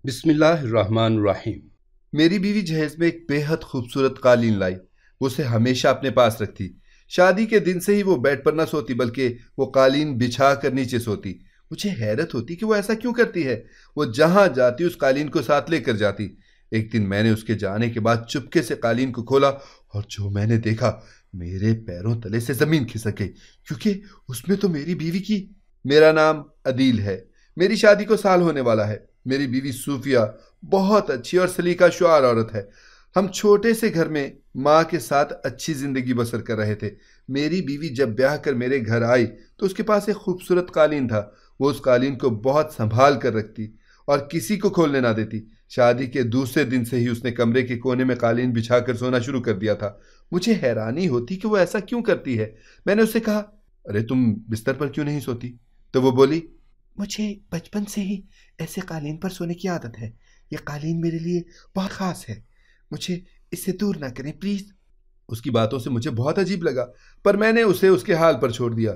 بسم اللہ الرحمن الرحیم۔ میری بیوی جہیز میں ایک بے حد خوبصورت قالین لائی۔ وہ اسے ہمیشہ اپنے پاس رکھتی۔ شادی کے دن سے ہی وہ بیڈ پر نہ سوتی بلکہ وہ قالین بچھا کر نیچے سوتی۔ مجھے حیرت ہوتی کہ وہ ایسا کیوں کرتی ہے۔ وہ جہاں جاتی اس قالین کو ساتھ لے کر جاتی۔ ایک دن میں نے اس کے جانے کے بعد چپکے سے قالین کو کھولا اور جو میں نے دیکھا میرے پیروں تلے سے زمین کھسک گئی، کیونکہ اس میں تو میری بیوی کی۔ میرا نام عدیل ہے۔ میری شادی کو سال ہونے والا ہے۔ میری بیوی صوفیہ بہت اچھی اور سلیقہ شعار عورت ہے۔ ہم چھوٹے سے گھر میں ماں کے ساتھ اچھی زندگی بسر کر رہے تھے۔ میری بیوی جب بیاہ کر میرے گھر آئی تو اس کے پاس ایک خوبصورت قالین تھا۔ وہ اس قالین کو بہت سنبھال کر رکھتی اور کسی کو کھولنے نہ دیتی۔ شادی کے دوسرے دن سے ہی اس نے کمرے کے کونے میں قالین بچھا کر سونا شروع کر دیا تھا۔ مجھے حیرانی ہوتی کہ وہ ایسا کیوں کرتی ہے۔ میں نے اس سے کہا، ارے تم بستر پر کیوں نہیں سوتی؟ تو وہ بولی، مجھے بچپن سے ہی ایسے قالین پر سونے کی عادت ہے۔ یہ قالین میرے لیے بہت خاص ہے، مجھے اس سے دور نہ کریں پلیز۔ اس کی باتوں سے مجھے بہت عجیب لگا، پر میں نے اسے اس کے حال پر چھوڑ دیا۔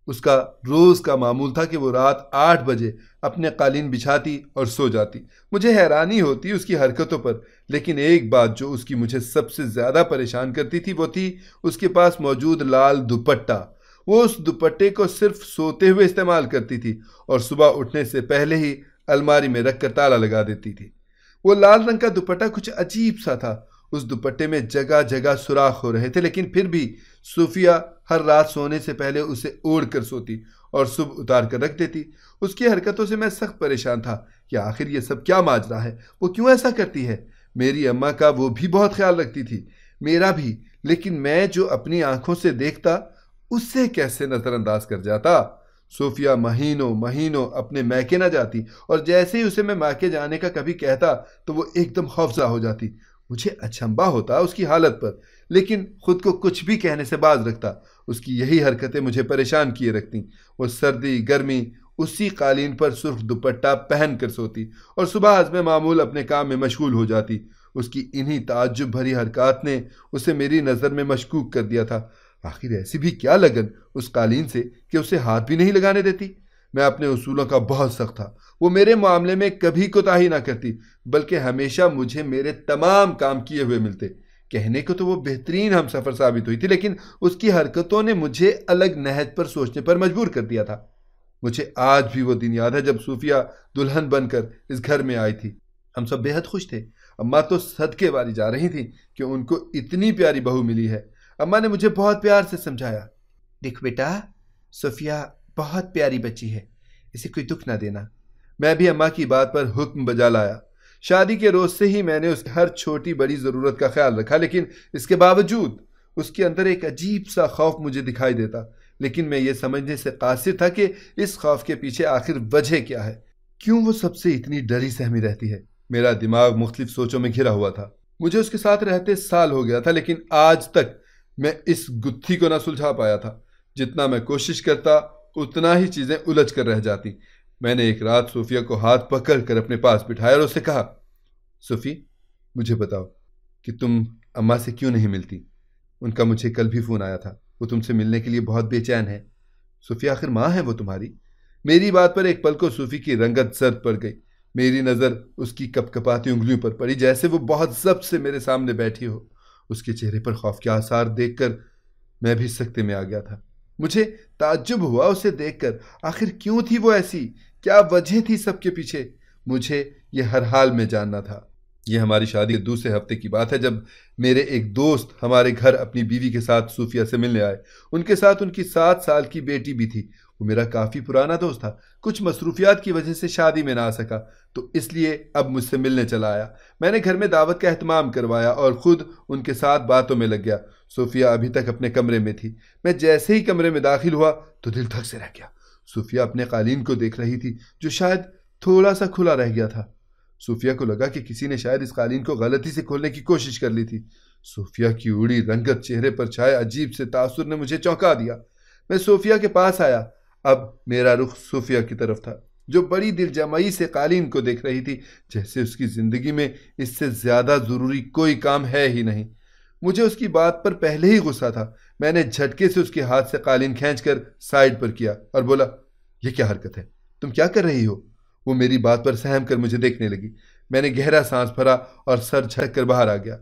اس کا روز کا معمول تھا کہ وہ رات 8 بجے اپنے قالین بچھاتی اور سو جاتی۔ مجھے حیرانی ہوتی اس کی حرکتوں پر، لیکن ایک بات جو اس کی مجھے سب سے زیادہ پریشان کرتی تھی وہ تھی اس کے پاس موجود لال دوپٹہ۔ وہ اس دوپٹے کو صرف سوتے ہوئے استعمال کرتی تھی اور صبح اٹھنے سے پہلے ہی الماری میں رکھ کر تالا لگا دیتی تھی۔ وہ لال رنگ کا دوپٹہ کچھ عجیب سا تھا۔ اس دوپٹے میں جگہ جگہ سوراخ ہو رہے تھے، لیکن پھر بھی صوفیہ ہر رات سونے سے پہلے اسے اوڑھ کر سوتی اور صبح اتار کر رکھ دیتی۔ اس کی حرکتوں سے میں سخت پریشان تھا کہ آخر یہ سب کیا ماجرا ہے، وہ کیوں ایسا کرتی ہے۔ میری اماں کا وہ بھی بہت خیال رکھتی تھی، میرا بھی، لیکن میں جو اپنی آنکھوں سے دیکھتا اس سے کیسے نظر انداز کر جاتا۔ صوفیہ مہینوں اپنے میکے نہ جاتی اور جیسے ہی اسے میں میکے جانے کا کبھی کہتا تو وہ ایک دم خوفزدہ ہو جاتی۔ مجھے اچنبھا ہوتا اس کی حالت پر، لیکن خود کو کچھ بھی کہنے سے باز رکھتا۔ اس کی یہی حرکتیں مجھے پریشان کیے رکھتی۔ وہ سردی گرمی اسی قالین پر سرخ دوپٹہ پہن کر سوتی اور صبح عزم معمول اپنے کام میں مشغول ہو جاتی۔ اس کی انہی تعجب بھری حرکات نے اسے میری نظر میں مشکوک کر دیا تھا۔ آخر ایسی بھی کیا لگن اس قالین سے کہ اسے ہاتھ بھی نہیں لگانے دیتی۔ میں اپنے اصولوں کا بہت سخت تھا۔ وہ میرے معاملے میں کبھی کوتاہی نہ کرتی، بلکہ ہمیشہ مجھے میرے تمام کام کیے ہوئے ملتے۔ کہنے کو تو وہ بہترین ہم سفر ثابت ہوئی تھی، لیکن اس کی حرکتوں نے مجھے الگ نہج پر سوچنے پر مجبور کر دیا تھا۔ مجھے آج بھی وہ دن یاد ہے جب صوفیہ دلہن بن کر اس گھر میں آئی تھی۔ ہم سب بے حد خوش تھے۔ اماں تو صدقے واری جا رہی تھیں کہ ان کو اتنی پیاری بہو ملی ہے۔ اماں نے مجھے بہت پیار سے سمجھایا، دیکھ بیٹا، صوفیہ بہت پیاری بچی ہے، اسے کوئی دکھ نہ دینا۔ میں بھی اماں کی بات پر حکم بجا لایا۔ شادی کے روز سے ہی میں نے اس کی ہر چھوٹی بڑی ضرورت کا خیال رکھا، لیکن اس کے باوجود اس کے اندر ایک عجیب سا خوف مجھے دکھائی دیتا۔ لیکن میں یہ سمجھنے سے قاصر تھا کہ اس خوف کے پیچھے آخر وجہ کیا ہے، کیوں وہ سب سے اتنی ڈری سہمی رہتی ہے۔ میرا دماغ مختلف سوچوں میں گھرا ہوا تھا۔ مجھے اس کے ساتھ رہتے سال ہو گیا تھا، لیکن آج تک میں اس گتھی کو نہ سلجھا پایا تھا۔ جتنا میں کوشش کرتا اتنا ہی چیزیں الجھ کر رہ جاتی۔ میں نے ایک رات صوفیہ کو ہاتھ پکڑ کر اپنے پاس بٹھایا اور اس سے کہا، صوفی، مجھے بتاؤ کہ تم اماں سے کیوں نہیں ملتی؟ ان کا مجھے کل بھی فون آیا تھا، وہ تم سے ملنے کے لیے بہت بے چین ہے۔ صوفی، آخر ماں ہے وہ تمہاری؟ میری بات پر ایک پل کو صوفی کی رنگت زرد پڑ گئی۔ میری نظر اس کی کپ کپاتی انگلیوں پر پڑی، جیسے وہ بہت ضبط سے میرے سامنے بیٹھی ہو۔ اس کے چہرے پر خوف کے آثار دیکھ کر میں بھی سکتے میں آ گیا تھا۔ مجھے تعجب ہوا اسے دیکھ کر۔ آخر کیوں تھی وہ ایسی؟ کیا وجہ تھی سب کے پیچھے؟ مجھے یہ ہر حال میں جاننا تھا۔ یہ ہماری شادی کے دوسرے ہفتے کی بات ہے جب میرے ایک دوست ہمارے گھر اپنی بیوی کے ساتھ صوفیہ سے ملنے آئے۔ ان کے ساتھ ان کی 7 سال کی بیٹی بھی تھی۔ وہ میرا کافی پرانا دوست تھا، کچھ مصروفیات کی وجہ سے شادی میں نہ آ سکا، تو اس لیے اب مجھ سے ملنے چلا آیا۔ میں نے گھر میں دعوت کا اہتمام کروایا اور خود ان کے ساتھ باتوں میں لگ گیا۔ صوفیہ ابھی تک اپنے کمرے میں تھی۔ میں جیسے ہی کمرے میں داخل ہوا تو دل دھک سے رہ گیا۔ صوفیہ اپنے قالین کو دیکھ رہی تھی جو شاید تھوڑا سا کھلا رہ گیا تھا۔ صوفیہ کو لگا کہ کسی نے شاید اس قالین کو غلطی سے کھولنے کی کوشش کر لی تھی۔ صوفیہ کی اڑی رنگت، چہرے پر چھائے عجیب سے تاثر نے مجھے چونکا دیا۔ میں صوفیہ کے پاس آیا۔ اب میرا رخ صوفیہ کی طرف تھا، جو بڑی دل جمعی سے قالین کو دیکھ رہی تھی، جیسے اس کی زندگی میں اس سے زیادہ ضروری کوئی کام ہے ہی نہیں۔ مجھے اس کی بات پر پہلے ہی غصہ تھا۔ میں نے جھٹکے سے اس کے ہاتھ سے قالین کھینچ کر سائڈ پر کیا اور بولا، یہ کیا حرکت ہے؟ تم کیا کر رہی ہو؟ وہ میری بات پر سہم کر مجھے دیکھنے لگی۔ میں نے گہرا سانس بھرا اور سر جھٹک کر باہر آ گیا۔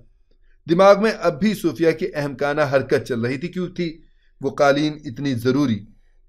دماغ میں اب بھی صوفیہ کی احمقانہ حرکت چل رہی تھی۔ کیوں تھی وہ قالین اتنی ضروری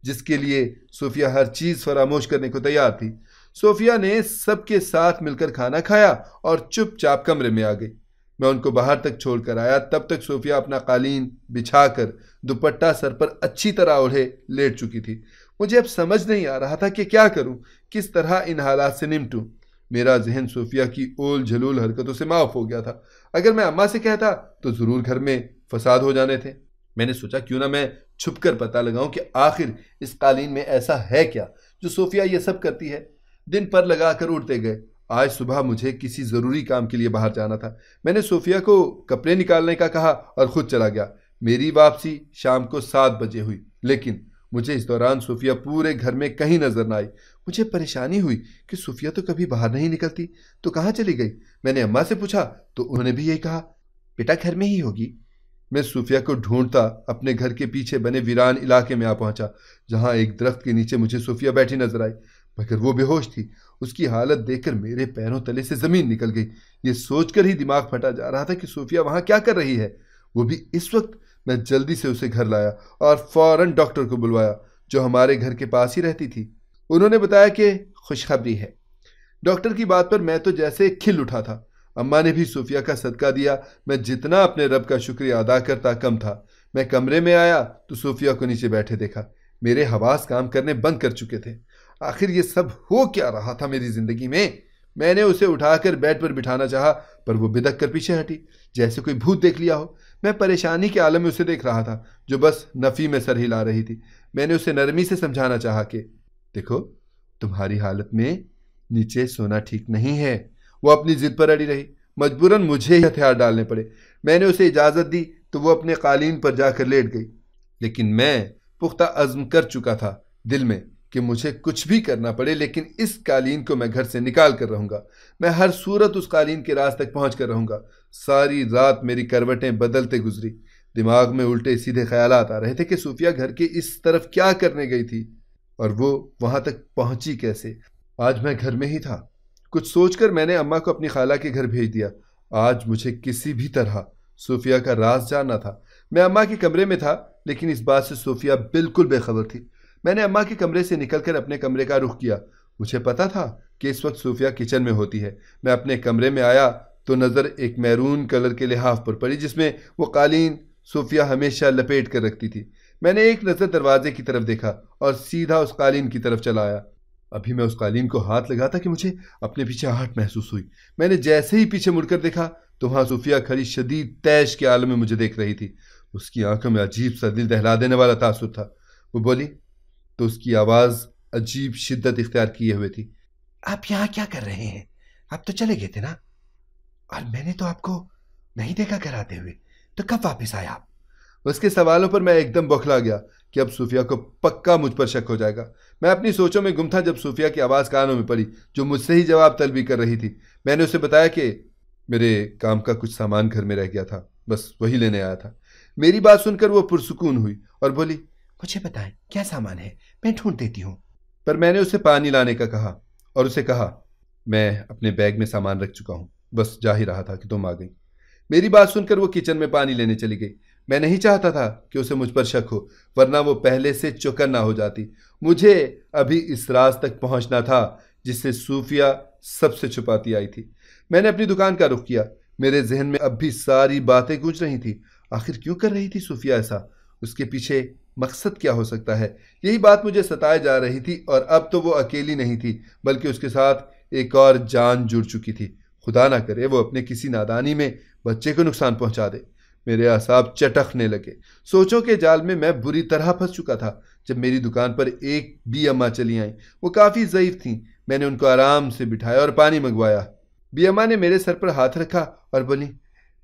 جس کے لیے صوفیہ ہر چیز فراموش کرنے کو تیار تھی؟ صوفیہ نے سب کے ساتھ مل کر کھانا کھایا اور چپ چاپ کمرے میں آ گئی۔ میں ان کو باہر تک چھوڑ کر آیا، تب تک صوفیہ اپنا قالین بچھا کر دوپٹہ سر پر اچھی طرح اوڑھے لیٹ چکی تھی۔ مجھے اب سمجھ نہیں آ رہا تھا کہ کیا کروں، کس طرح ان حالات سے نمٹوں۔ میرا ذہن صوفیہ کی اول جھلول حرکتوں سے معاف ہو گیا تھا۔ اگر میں اماں سے کہتا تو ضرور گھر میں فساد ہو جانے تھے۔ میں نے سوچا کیوں نہ میں چھپ کر پتہ لگاؤں کہ آخر اس قالین میں ایسا ہے کیا جو صوفیہ یہ سب کرتی ہے۔ دن پر لگا کر اٹھتے گئے۔ آج صبح مجھے کسی ضروری کام کے لیے باہر جانا تھا۔ میں نے صوفیہ کو کپڑے نکالنے کا کہا اور خود چلا گیا۔ میری واپسی شام کو 7 بجے ہوئی، لیکن مجھے اس دوران صوفیہ پورے گھر میں کہیں نظر نہ آئی۔ مجھے پریشانی ہوئی کہ صوفیہ تو کبھی باہر نہیں نکلتی، تو کہاں چلی گئی؟ میں نے اماں سے پوچھا تو انہوں نے بھی یہی کہا، بیٹا گھر میں ہی ہوگی۔ میں صوفیہ کو ڈھونڈتا اپنے گھر کے پیچھے بنے ویران علاقے میں آ پہنچا، جہاں ایک درخت کے نیچے مجھے صوفیہ بیٹھی نظر آئی، مگر وہ بے ہوش تھی۔ اس کی حالت دیکھ کر میرے پیروں تلے سے زمین نکل گئی۔ یہ سوچ کر ہی دماغ پھٹا جا رہا تھا کہ صوفیہ وہاں کیا کر رہی ہے، وہ بھی اس وقت۔ میں جلدی سے اسے گھر لایا اور فوراً ڈاکٹر کو بلوایا، جو ہمارے گھر کے پاس ہی رہتی تھی۔ انہوں نے بتایا کہ خوشخبری ہے۔ ڈاکٹر کی بات پر میں تو جیسے کھل اٹھا تھا۔ اماں نے بھی صوفیہ کا صدقہ دیا۔ میں جتنا اپنے رب کا شکریہ ادا کرتا کم تھا۔ میں کمرے میں آیا تو صوفیہ کو نیچے بیٹھے دیکھا۔ میرے حواس کام کرنے بند کر چکے تھے۔ آخر یہ سب ہو کیا رہا تھا میری زندگی میں؟ میں نے اسے اٹھا کر بیڈ پر بٹھانا چاہا، پر وہ بدک کر پیچھے ہٹی، جیسے کوئی بھوت دیکھ لیا ہو۔ میں پریشانی کے عالم میں اسے دیکھ رہا تھا، جو بس نفی میں سر ہلا رہی تھی۔ میں نے اسے نرمی سے سمجھانا چاہا کہ دیکھو، تمہاری حالت میں نیچے سونا ٹھیک نہیں ہے۔ وہ اپنی ضد پر اڑی رہی۔ مجبوراً مجھے ہی ہتھیار ڈالنے پڑے۔ میں نے اسے اجازت دی تو وہ اپنے قالین پر جا کر لیٹ گئی، لیکن میں پختہ عزم کر چکا تھا دل میں کہ مجھے کچھ بھی کرنا پڑے، لیکن اس قالین کو میں گھر سے نکال کر رہوں گا۔ میں ہر صورت اس قالین کے راز تک پہنچ کر رہوں گا۔ ساری رات میری کروٹیں بدلتے گزری۔ دماغ میں الٹے سیدھے خیالات آ رہے تھے کہ صوفیہ گھر کے اس طرف کیا کرنے گئی تھی، اور وہ وہاں تک پہنچی کیسے۔ آج میں گھر میں ہی تھا۔ کچھ سوچ کر میں نے اماں کو اپنی خالہ کے گھر بھیج دیا۔ آج مجھے کسی بھی طرح صوفیہ کا راز جاننا تھا۔ میں اماں کے کمرے میں تھا، لیکن اس بات سے صوفیہ بالکل بے خبر تھی۔ میں نے اماں کے کمرے سے نکل کر اپنے کمرے کا رخ کیا۔ مجھے پتا تھا کہ اس وقت صوفیہ کچن میں ہوتی ہے۔ میں اپنے کمرے میں آیا تو نظر ایک میرون کلر کے لحاف پر پڑی، جس میں وہ قالین صوفیہ ہمیشہ لپیٹ کر رکھتی تھی۔ میں نے ایک نظر دروازے کی طرف دیکھا اور سیدھا اس قالین کی طرف چلا آیا۔ ابھی میں اس قالین کو ہاتھ لگاتا کہ مجھے اپنے پیچھے آہٹ محسوس ہوئی۔ میں نے جیسے ہی پیچھے مڑ کر دیکھا تو وہاں صوفیہ کھڑی شدید تیش کے عالم میں مجھے دیکھ رہی تھی۔ اس کی آنکھوں میں عجیب سا دل دہلا دینے والا تاثر تھا۔ وہ بولی تو اس کی آواز عجیب شدت اختیار کیے ہوئے تھی، آپ یہاں کیا کر رہے ہیں؟ آپ تو چلے گئے تھے نا، اور میں نے تو آپ کو نہیں دیکھا گھر آتے ہوئے، تو کب واپس آئے آپ؟ اس کے سوالوں پر میں ایک دم بوکھلا گیا کہ اب صوفیہ کو پکا مجھ پر شک ہو جائے گا۔ میں اپنی سوچوں میں گم تھا جب صوفیہ کی آواز کانوں میں پڑی، جو مجھ سے ہی جواب طلبی کر رہی تھی۔ میں نے اسے بتایا کہ میرے کام کا کچھ سامان گھر میں رہ گیا تھا، بس وہی لینے آیا تھا۔ میری بات سن کر وہ پرسکون ہوئی اور بولی مجھے بتائیں کیا سامان ہے، میں ڈھونڈ دیتی ہوں۔ پر میں نے اسے پانی لانے کا کہا اور اسے کہا میں اپنے بیگ میں سامان رکھ چکا ہوں، بس جا ہی رہا تھا کہ تم آ گئی۔ میری بات سن کر وہ کچن میں پانی لینے چلی گئی۔ میں نہیں چاہتا تھا کہ اسے مجھ پر شک ہو، ورنہ وہ پہلے سے چوکن نہ ہو جاتی۔ مجھے ابھی اس راز تک پہنچنا تھا جس سے صوفیہ سب سے چھپاتی آئی تھی۔ میں نے اپنی دکان کا رخ کیا۔ میرے ذہن میں اب بھی ساری باتیں گونج رہی تھیں۔ آخر کیوں کر رہی تھی صوفیہ ایسا؟ اس کے پیچھے مقصد کیا ہو سکتا ہے؟ یہی بات مجھے ستائے جا رہی تھی، اور اب تو وہ اکیلی نہیں تھی، بلکہ اس کے ساتھ ایک اور جان جڑ چکی تھی۔ خدا نہ کرے وہ اپنے کسی نادانی میں بچے کو نقصان پہنچا دے۔ میرے اعصاب چٹکنے لگے۔ سوچوں کے جال میں میں بری طرح پھنس چکا تھا۔ جب میری دکان پر ایک بی اماں چلی آئیں، وہ کافی ضعیف تھیں۔ میں نے ان کو آرام سے بٹھایا اور پانی منگوایا۔ بی اماں نے میرے سر پر ہاتھ رکھا اور بولی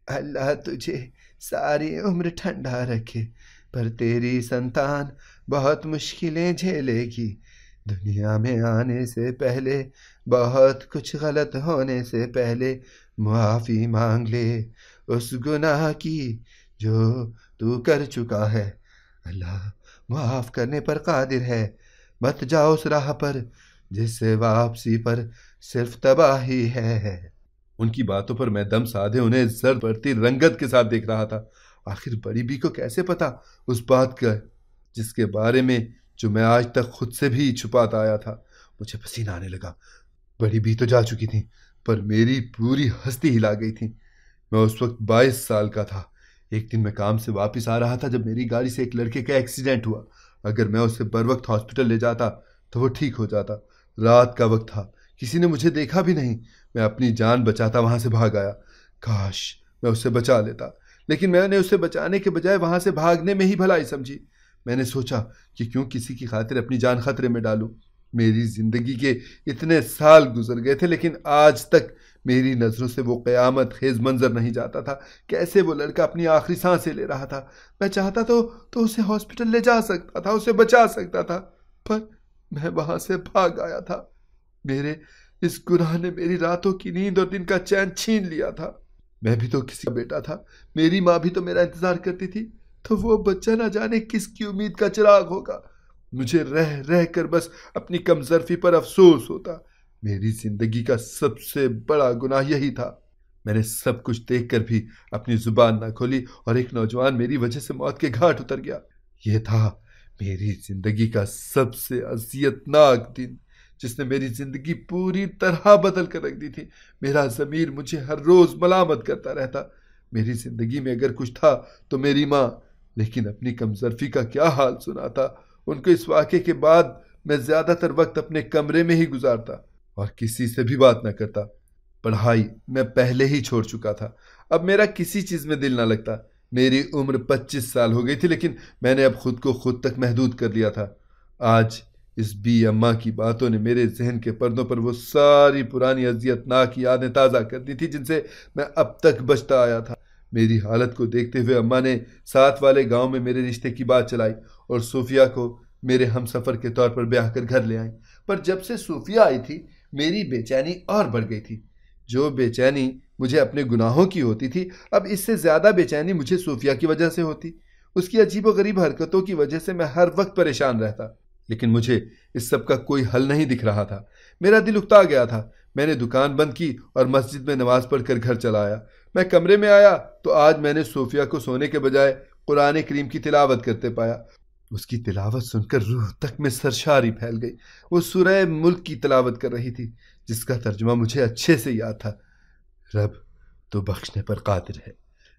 اللہ تجھے ساری عمر ٹھنڈا رکھے، پر تیری سنتان بہت مشکلیں جھیلے گی۔ دنیا میں آنے سے پہلے، بہت کچھ غلط ہونے سے پہلے معافی مانگ لے اس گناہ کی جو تو کر چکا ہے۔ اللہ معاف کرنے پر قادر ہے۔ مت جاؤ اس راہ پر جس سے واپسی پر صرف تباہی ہے۔ ان کی باتوں پر میں دم سادھے انہیں زرد بڑھتی رنگت کے ساتھ دیکھ رہا تھا۔ آخر بڑی بی کو کیسے پتا اس بات کا جس کے بارے میں جو میں آج تک خود سے بھی چھپاتا آیا تھا؟ مجھے پسینہ آنے لگا۔ بڑی بی تو جا چکی تھی، پر میری پوری ہستی ہلا گئی تھی۔ میں اس وقت 22 سال کا تھا۔ ایک دن میں کام سے واپس آ رہا تھا جب میری گاڑی سے ایک لڑکے کا ایکسیڈنٹ ہوا۔ اگر میں اسے بر وقت ہاسپٹل لے جاتا تو وہ ٹھیک ہو جاتا۔ رات کا وقت تھا، کسی نے مجھے دیکھا بھی نہیں۔ میں اپنی جان بچاتا وہاں سے بھاگ آیا۔ کاش میں اسے بچا لیتا، لیکن میں نے اسے بچانے کے بجائے وہاں سے بھاگنے میں ہی بھلائی سمجھی۔ میں نے سوچا کہ کیوں کسی کی خاطر اپنی جان خطرے میں ڈالوں۔ میری زندگی کے اتنے سال گزر گئے تھے، لیکن آج تک میری نظروں سے وہ قیامت خیز منظر نہیں جاتا تھا۔ کیسے وہ لڑکا اپنی آخری سانسیں لے رہا تھا۔ میں چاہتا تو اسے ہاسپٹل لے جا سکتا تھا، اسے بچا سکتا تھا، پر میں وہاں سے بھاگ آیا تھا۔ میرے اس گناہ نے میری راتوں کی نیند اور دن کا چین چھین لیا تھا۔ میں بھی تو کسی کا بیٹا تھا، میری ماں بھی تو میرا انتظار کرتی تھی، تو وہ بچہ نہ جانے کس کی امید کا چراغ ہوگا۔ مجھے رہ رہ کر بس اپنی کم ظرفی پر افسوس ہوتا۔ میری زندگی کا سب سے بڑا گناہ یہی تھا۔ میں نے سب کچھ دیکھ کر بھی اپنی زبان نہ کھولی اور ایک نوجوان میری وجہ سے موت کے گھاٹ اتر گیا۔ یہ تھا میری زندگی کا سب سے اذیتناک دن، جس نے میری زندگی پوری طرح بدل کر رکھ دی تھی۔ میرا ضمیر مجھے ہر روز ملامت کرتا رہتا۔ میری زندگی میں اگر کچھ تھا تو میری ماں، لیکن اپنی کمظرفی کا کیا حال سناتا۔ ان کو اس واقعے کے بعد میں زیادہ تر وقت اپنے کمرے میں ہی گزارتا اور کسی سے بھی بات نہ کرتا۔ پڑھائی میں پہلے ہی چھوڑ چکا تھا، اب میرا کسی چیز میں دل نہ لگتا۔ میری عمر 25 سال ہو گئی تھی، لیکن میں نے اب خود کو خود تک محدود کر لیا تھا۔ آج اس بی اماں کی باتوں نے میرے ذہن کے پردوں پر وہ ساری پرانی اذیتناک یادیں تازہ کر دی تھی جن سے میں اب تک بچتا آیا تھا۔ میری حالت کو دیکھتے ہوئے اماں نے ساتھ والے گاؤں میں میرے رشتے کی بات چلائی اور صوفیہ کو میرے ہم سفر کے طور پر بیاہ کر گھر لے آئیں۔ پر جب سے صوفیہ آئی تھی میری بے چینی اور بڑھ گئی تھی۔ جو بے چینی مجھے اپنے گناہوں کی ہوتی تھی، اب اس سے زیادہ بے چینی مجھے صوفیہ کی وجہ سے ہوتی۔ اس کی عجیب و غریب حرکتوں کی وجہ سے میں ہر وقت پریشان رہتا، لیکن مجھے اس سب کا کوئی حل نہیں دکھ رہا تھا۔ میرا دل اکتا گیا تھا۔ میں نے دکان بند کی اور مسجد میں نماز پڑھ کر گھر چلا آیا۔ میں کمرے میں آیا تو آج میں نے صوفیہ کو سونے کے بجائے قرآن کریم کی تلاوت کرتے پایا۔ اس کی تلاوت سن کر روح تک میں سرشاری پھیل گئی۔ وہ سورہ ملک کی تلاوت کر رہی تھی، جس کا ترجمہ مجھے اچھے سے یاد تھا۔ رب تو بخشنے پر قادر ہے،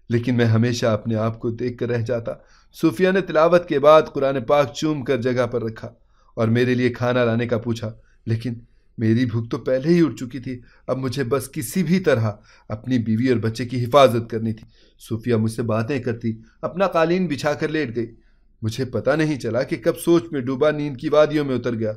لیکن میں ہمیشہ اپنے آپ کو دیکھ کر رہ جاتا۔ صوفیہ نے تلاوت کے بعد قرآن پاک چوم کر جگہ پر رکھا اور میرے لیے کھانا لانے کا پوچھا، لیکن میری بھوک تو پہلے ہی اٹھ چکی تھی۔ اب مجھے بس کسی بھی طرح اپنی بیوی اور بچے کی حفاظت کرنی تھی۔ صوفیہ مجھ سے باتیں کرتی، اپنا قالین بچھا کر لیٹ گئی۔ مجھے پتہ نہیں چلا کہ کب سوچ میں ڈوبا نیند کی وادیوں میں اتر گیا۔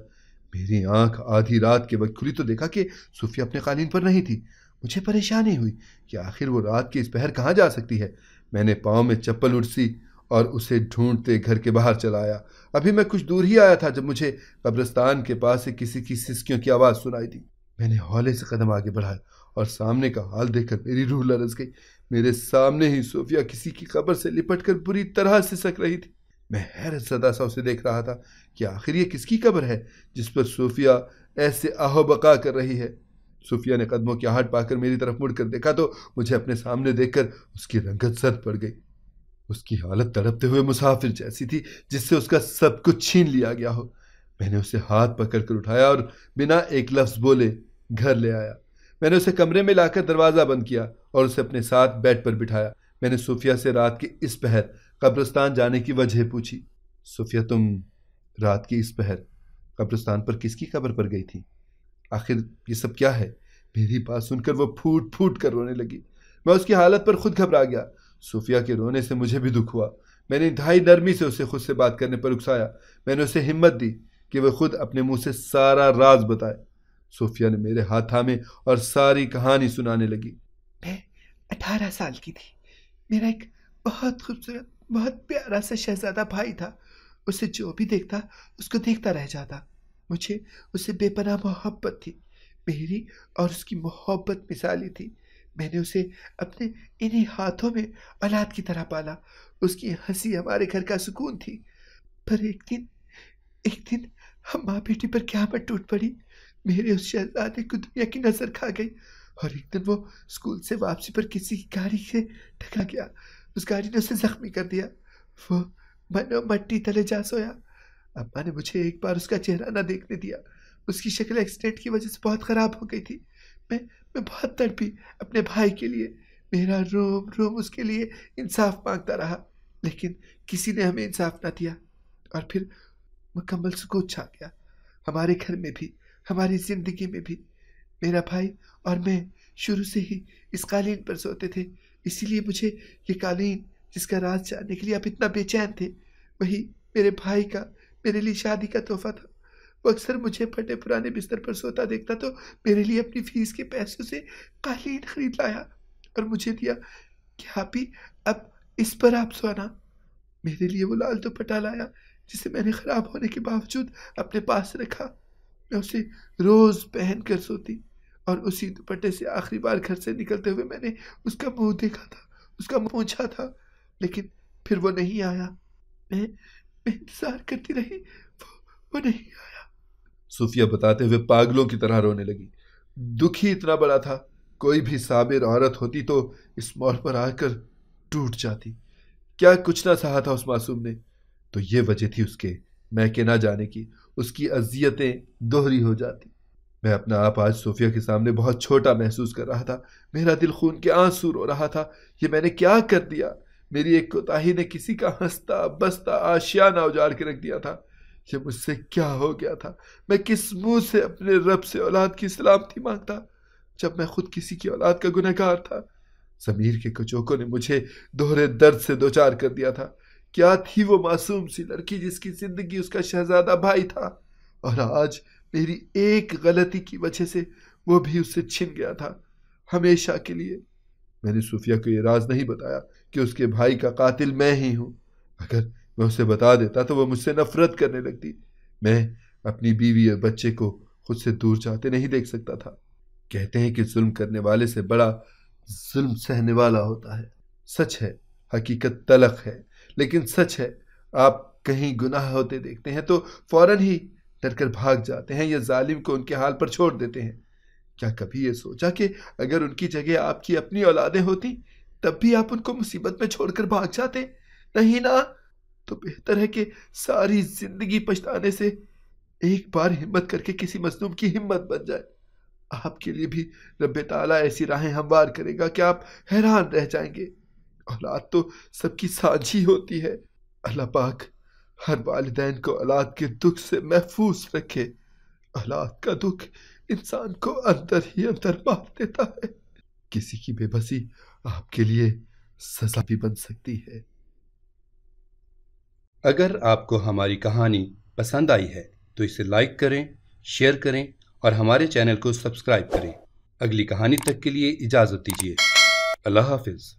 میری آنکھ آدھی رات کے وقت کھلی تو دیکھا کہ صوفیہ اپنے قالین پر نہیں تھی۔ مجھے پریشانی ہوئی کہ آخر وہ رات کے اس پہر کہاں جا سکتی ہے۔ میں نے پاؤں میں چپل اڑسی اور اسے ڈھونڈتے گھر کے باہر چلا آیا۔ ابھی میں کچھ دور ہی آیا تھا جب مجھے قبرستان کے پاس سے کسی کی سسکیوں کی آواز سنائی دی۔ میں نے ہولے سے قدم آگے بڑھایا اور سامنے کا حال دیکھ کر میری روح لرز گئی۔ میرے سامنے ہی صوفیہ کسی کی قبر سے لپٹ کر بری طرح سسک رہی تھی۔ میں حیرت زدہ سا اسے دیکھ رہا تھا کہ آخر یہ کس کی قبر ہے جس پر صوفیہ ایسے آہو بقا کر رہی ہے۔ صوفیہ نے قدموں کی آہٹ پا کر میری طرف مڑ کر دیکھا تو مجھے اپنے سامنے دیکھ کر اس کی رنگت زرد پڑ گئی۔ اس کی حالت تڑپتے ہوئے مسافر جیسی تھی جس سے اس کا سب کچھ چھین لیا گیا ہو۔ میں نے اسے ہاتھ پکڑ کر اٹھایا اور بنا ایک لفظ بولے گھر لے آیا۔ میں نے اسے کمرے میں لا کر دروازہ بند کیا اور اسے اپنے ساتھ بیڈ پر بٹھایا۔ میں نے صوفیہ سے رات کے اس پہر قبرستان جانے کی وجہ پوچھی۔ صوفیہ، تم رات کی اس پہر قبرستان پر کس کی قبر پر گئی تھی؟ آخر یہ سب کیا ہے؟ میری بات سن کر وہ پھوٹ پھوٹ کر رونے لگی۔ میں اس کی حالت پر خود گھبرا گیا۔ صوفیہ کے رونے سے مجھے بھی دکھ ہوا۔ میں نے انتہائی نرمی سے اسے خود سے بات کرنے پر اکسایا۔ میں نے اسے ہمت دی کہ وہ خود اپنے منہ سے سارا راز بتائے۔ صوفیہ نے میرے ہاتھ تھامے اور ساری کہانی سنانے لگی۔ میں 18 سال کی تھی۔ میرا ایک بہت خوبصورت، بہت پیارا سا شہزادہ بھائی تھا۔ اسے جو بھی دیکھتا اس کو دیکھتا رہ جاتا۔ مجھے اسے بے پناہ محبت تھی۔ میری اور اس کی محبت مثالی تھی۔ میں نے اسے اپنے انہی ہاتھوں میں اولاد کی طرح پالا۔ اس کی ہنسی ہمارے گھر کا سکون تھی۔ پر ایک دن ہم ماں بیٹی پر قیامت ٹوٹ پڑی۔ میرے اس شہزادے کو دنیا کی نظر کھا گئی، اور ایک دن وہ اسکول سے واپسی پر کسی کی گاڑی سے ٹکرا گیا۔ اس گاڑی نے اسے زخمی کر دیا، وہ منو مٹی تلے جا سویا۔ اماں نے مجھے ایک بار اس کا چہرہ نہ دیکھنے دیا، اس کی شکل ایکسیڈنٹ کی وجہ سے بہت خراب ہو گئی تھی۔ میں بہت تڑپی اپنے بھائی کے لیے، میرا روم روم اس کے لیے انصاف مانگتا رہا، لیکن کسی نے ہمیں انصاف نہ دیا، اور پھر مکمل سکوت چھا گیا۔ ہمارے گھر میں بھی، ہماری زندگی میں بھی۔ میرا بھائی اور میں شروع سے ہی اس قالین پر سوتے تھے، اسی لیے مجھے یہ قالین جس کا راز جاننے کے لیے آپ اتنا بے چین تھے، وہی میرے بھائی کا میرے لیے شادی کا تحفہ تھا۔ وہ اکثر مجھے پھٹے پرانے بستر پر سوتا دیکھتا تو میرے لیے اپنی فیس کے پیسوں سے قالین خرید لایا اور مجھے دیا کہ آپ ہی اب اس پر آپ سونا۔ میرے لیے وہ لال دوپٹہ لایا جسے میں نے خراب ہونے کے باوجود اپنے پاس رکھا۔ میں اسے روز پہن کر سوتی، اور اسی دوپٹے سے آخری بار گھر سے نکلتے ہوئے میں نے اس کا منہ دیکھا تھا، اس کا منہ پوچھا تھا، لیکن پھر وہ نہیں آیا۔ میں انتظار کرتی رہی، وہ نہیں آیا۔ صوفیہ بتاتے ہوئے پاگلوں کی طرح رونے لگی۔ دکھ ہی اتنا بڑا تھا، کوئی بھی صابر عورت ہوتی تو اس موڑ پر آ کر ٹوٹ جاتی۔ کیا کچھ نہ سہا تھا اس معصوم نے، تو یہ وجہ تھی اس کے میں کے نہ جانے کی، اس کی اذیتیں دوہری ہو جاتی۔ میں اپنا آپ آج صوفیہ کے سامنے بہت چھوٹا محسوس کر رہا تھا، میرا دل خون کے آنسو رو رہا تھا۔ یہ میں نے کیا کر دیا؟ میری ایک کوتاہی نے کسی کا ہنستا بستا آشیانہ اجاڑ کے رکھ دیا تھا۔ یہ مجھ سے کیا ہو گیا تھا؟ میں کس منہ سے اپنے رب سے اولاد کی سلامتی مانگتا جب میں خود کسی کی اولاد کا گنہگار تھا؟ ضمیر کے کچوکوں نے مجھے دوہرے درد سے دوچار کر دیا تھا۔ کیا تھی وہ معصوم سی لڑکی جس کی زندگی اس کا شہزادہ بھائی تھا، اور آج میری ایک غلطی کی وجہ سے وہ بھی اس سے چھن گیا تھا ہمیشہ کے لیے۔ میں نے صوفیہ کو یہ راز نہیں بتایا کہ اس کے بھائی کا قاتل میں ہی ہوں۔ اگر میں اسے بتا دیتا تو وہ مجھ سے نفرت کرنے لگتی۔ میں اپنی بیوی اور بچے کو خود سے دور جاتے نہیں دیکھ سکتا تھا۔ کہتے ہیں کہ ظلم کرنے والے سے بڑا ظلم سہنے والا ہوتا ہے۔ سچ ہے، حقیقت تلخ ہے، لیکن سچ ہے۔ آپ کہیں گناہ ہوتے دیکھتے ہیں تو فوراً ہی ڈر کر بھاگ جاتے ہیں یا ظالم کو ان کے حال پر چھوڑ دیتے ہیں۔ کیا کبھی یہ سوچا کہ اگر ان کی جگہ آپ کی اپنی اولادیں ہوتی تب بھی آپ ان کو مصیبت میں چھوڑ کر بھاگ جاتے؟ نہیں نا؟ تو بہتر ہے کہ ساری زندگی پچھتانے سے ایک بار ہمت کر کے کسی مظلوم کی ہمت بن جائے۔ آپ کے لیے بھی رب تعالیٰ ایسی راہیں ہموار کرے گا کہ آپ حیران رہ جائیں گے۔ اولاد تو سب کی سانجھی ہوتی ہے۔ اللہ پاک ہر والدین کو اولاد کے دکھ سے محفوظ رکھے۔ اولاد کا دکھ انسان کو اندر ہی اندر مار دیتا ہے۔ کسی کی بے بسی آپ کے لیے سزا بھی بن سکتی ہے۔ اگر آپ کو ہماری کہانی پسند آئی ہے تو اسے لائک کریں، شیئر کریں اور ہمارے چینل کو سبسکرائب کریں۔ اگلی کہانی تک کے لیے اجازت دیجیے۔ اللہ حافظ۔